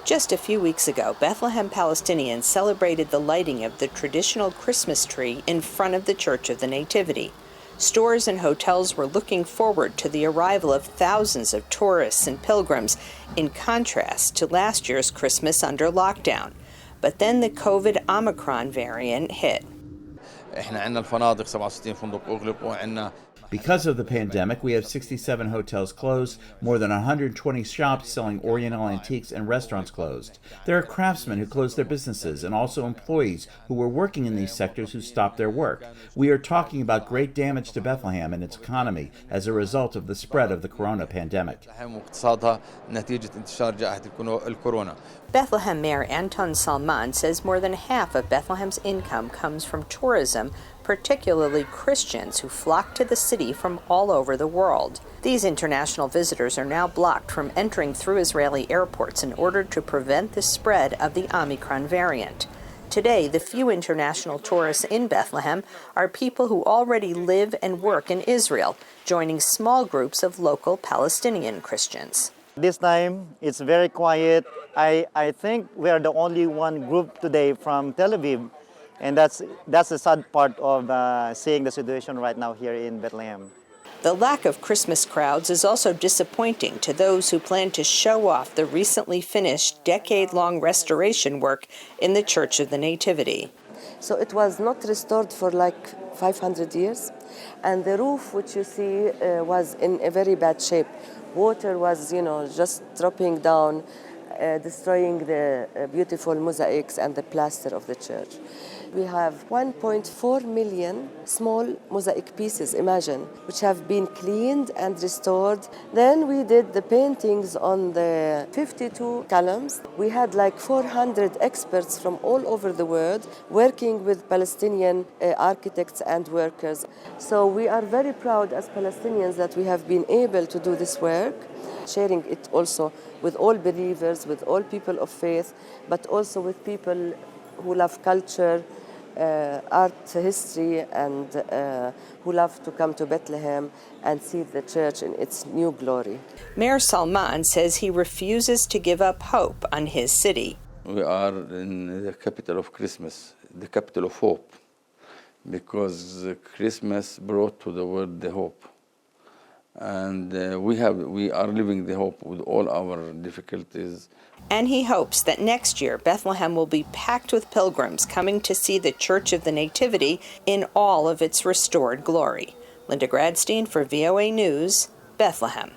Just a few weeks ago, Bethlehem Palestinians celebrated the lighting of the traditional Christmas tree in front of the Church of the Nativity. Stores and hotels were looking forward to the arrival of thousands of tourists and pilgrims, in contrast to last year's Christmas under lockdown. But then the COVID Omicron variant hit. Because of the pandemic, we have 67 hotels closed, more than 120 shops selling Oriental antiques and restaurants closed. There are craftsmen who closed their businesses and also employees who were working in these sectors who stopped their work. We are talking about great damage to Bethlehem and its economy as a result of the spread of the corona pandemic. Bethlehem Mayor Anton Salman says more than half of Bethlehem's income comes from tourism, particularly Christians who flock to the city from all over the world. These international visitors are now blocked from entering through Israeli airports in order to prevent the spread of the Omicron variant. Today, the few international tourists in Bethlehem are people who already live and work in Israel, joining small groups of local Palestinian Christians. This time, it's very quiet. I think we are the only one group today from Tel Aviv. And that's the sad part of seeing the situation right now here in Bethlehem. The lack of Christmas crowds is also disappointing to those who plan to show off the recently finished decade-long restoration work in the Church of the Nativity. So it was not restored for like 500 years, and the roof, which you see, was in a very bad shape. Water was, just dropping down, destroying the beautiful mosaics and the plaster of the church. We have 1.4 million small mosaic pieces, imagine, which have been cleaned and restored. Then we did the paintings on the 52 columns. We had like 400 experts from all over the world working with Palestinian architects and workers. So we are very proud as Palestinians that we have been able to do this work, sharing it also with all believers, with all people of faith, but also with people who love culture, art history, and who love to come to Bethlehem and see the church in its new glory. Mayor Salman says he refuses to give up hope on his city. We are in the capital of Christmas, the capital of hope, because Christmas brought to the world the hope. And we are living the hope with all our difficulties. And he hopes that next year Bethlehem will be packed with pilgrims coming to see the Church of the Nativity in all of its restored glory. Linda Gradstein for VOA News, Bethlehem.